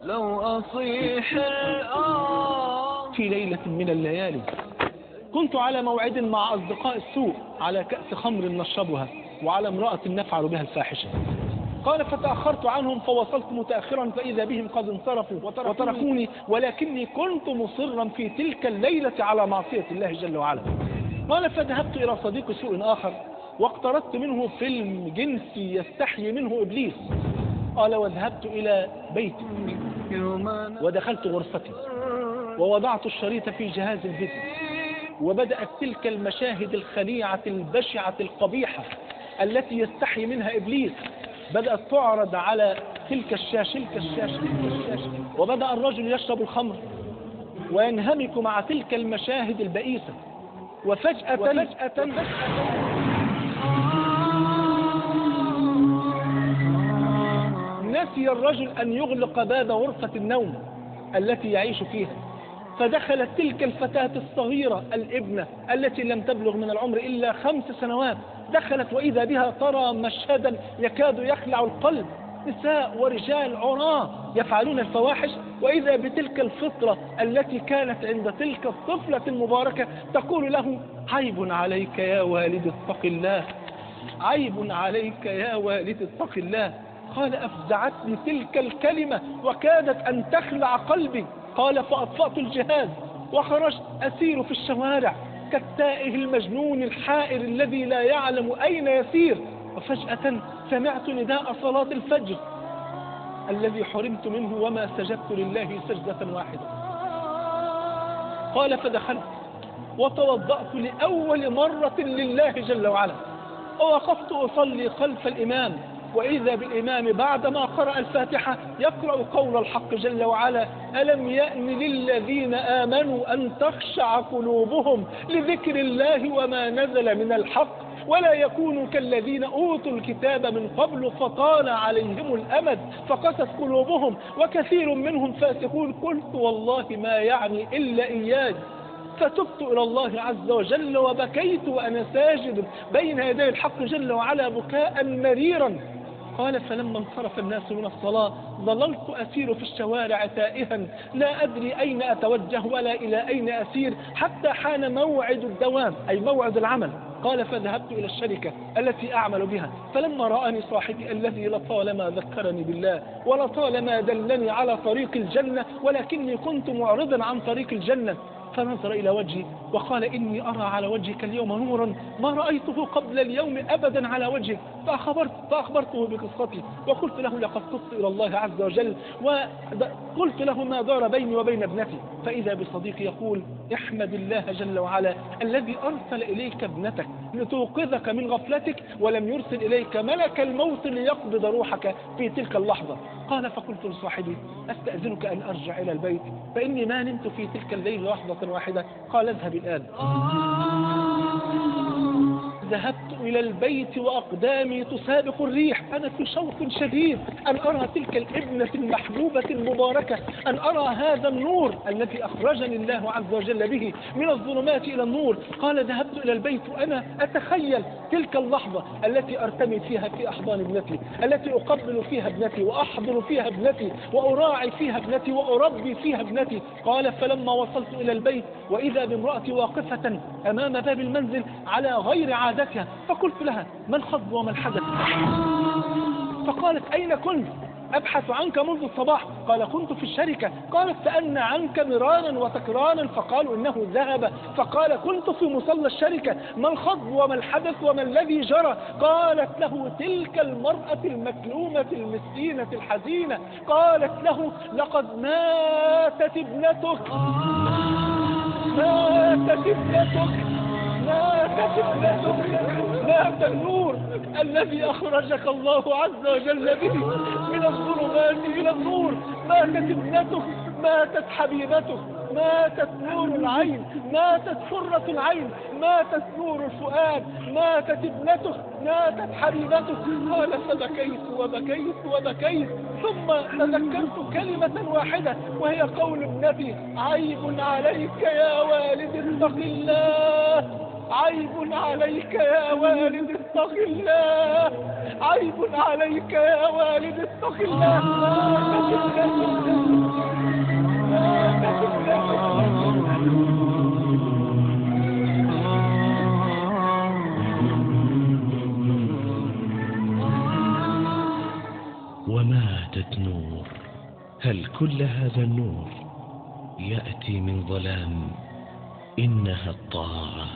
لو أصيح في ليلة من الليالي كنت على موعد مع أصدقاء السوء على كأس خمر نشربها وعلى امرأة نفعل بها الفاحشة. قال فتأخرت عنهم فوصلت متأخرا فإذا بهم قد انصرفوا وتركوني، ولكني كنت مصرا في تلك الليلة على معصية الله جل وعلا. قال فذهبت إلى صديق سوء آخر واقترضت منه فيلم جنسي يستحيي منه إبليس. قال وذهبت إلى بيتي ودخلت غرفتي ووضعت الشريط في جهاز الفيديو، وبدأت تلك المشاهد الخليعة البشعة القبيحة التي يستحي منها إبليس بدأت تعرض على تلك الشاشة. وبدأ الرجل يشرب الخمر وينهمك مع تلك المشاهد البئيسة. وفجأة نسي الرجل أن يغلق باب غرفة النوم التي يعيش فيها، فدخلت تلك الفتاة الصغيرة الابنة التي لم تبلغ من العمر إلا 5 سنوات. دخلت وإذا بها ترى مشهدا يكاد يخلع القلب، نساء ورجال عراة يفعلون الفواحش، وإذا بتلك الفطرة التي كانت عند تلك الطفلة المباركة تقول له عيب عليك يا والد اتق الله، عيب عليك يا والد اتق الله. قال أفزعتني تلك الكلمة وكادت أن تخلع قلبي. قال فأطفأت الجهاز وخرجت أسير في الشوارع كالتائه المجنون الحائر الذي لا يعلم أين يسير. وفجأة سمعت نداء صلاة الفجر الذي حرمت منه وما سجدت لله سجدة واحدة. قال فدخلت وتوضأت لأول مرة لله جل وعلا، ووقفت أصلي خلف الإمام، وإذا بالإمام بعدما قرأ الفاتحة يقرأ قول الحق جل وعلا ألم يأن للذين آمنوا أن تخشع قلوبهم لذكر الله وما نزل من الحق ولا يكونوا كالذين أوتوا الكتاب من قبل فطال عليهم الأمد فقست قلوبهم وكثير منهم فاسقون. قلت والله ما يعني إلا إياي، فتبت إلى الله عز وجل وبكيت وأنا ساجد بين يدي الحق جل وعلا بكاء مريرا. قال فلما انصرف الناس من الصلاة ظللت أسير في الشوارع تائها لا أدري أين أتوجه ولا إلى أين أسير حتى حان موعد الدوام أي موعد العمل. قال فذهبت إلى الشركة التي أعمل بها، فلما رآني صاحبي الذي لطالما ذكرني بالله ولطالما دلني على طريق الجنة ولكني كنت معرضا عن طريق الجنة، فنظر إلى وجهي وقال إني أرى على وجهك اليوم نورا ما رأيته قبل اليوم أبدا على وجهك. فأخبرته بقصتي وقلت له لقد تبت إلى الله عز وجل وقلت له ما دار بيني وبين ابنتي. فإذا بصديقي يقول احمد الله جل وعلا الذي أرسل إليك ابنتك لتوقظك من غفلتك ولم يرسل إليك ملك الموت ليقبض روحك في تلك اللحظة. قال فقلت لصاحبي أستأذنك أن أرجع إلى البيت فإني ما نمت في تلك الليل لحظة واحدة. قال اذهب الآن. ذهبت إلى البيت وأقدامي تسابق الريح، أنا في شوق شديد أن أرى تلك الابنة المحبوبة المباركة، أن أرى هذا النور الذي أخرجني الله عز وجل به من الظلمات إلى النور. قال ذهبت إلى البيت وأنا أتخيل تلك اللحظة التي أرتمي فيها في أحضان ابنتي، التي أقبل فيها ابنتي وأحضن فيها ابنتي وأراعي فيها ابنتي وأربي فيها ابنتي. قال فلما وصلت إلى البيت وإذا بامرأتي واقفة أمام باب المنزل على غير عادتها، فقلت لها ما الخطب وما الحدث؟ فقالت أين كنت؟ أبحث عنك منذ الصباح. قال كنت في الشركة. قالت سألنا عنك مرارا وتكرارا فقالوا إنه ذهب. فقال كنت في مصلى الشركة. ما الخطب وما الحدث وما الذي جرى؟ قالت له تلك المرأة المكلومة المسكينة الحزينة قالت له لقد ماتت ابنتك، ماتت ابنتك، ماتت ابنتك، مات النور الذي أخرجك الله عز وجل به من الظلمات إلى النور، ماتت ابنتك، ماتت حبيبتك، ماتت نور العين، ماتت حرة العين، ماتت نور الفؤاد، ماتت ابنتك، ماتت حبيبتك. قال فبكيت وبكيت وبكيت ثم تذكرت كلمة واحدة وهي قول ابنتي عيب عليك يا والد اتق الله، عيب عليك يا والد اتق الله، عيب عليك يا والد اتق الله. أمتدت نور. هل كل هذا النور يأتي من ظلام؟ إنها الطاعة.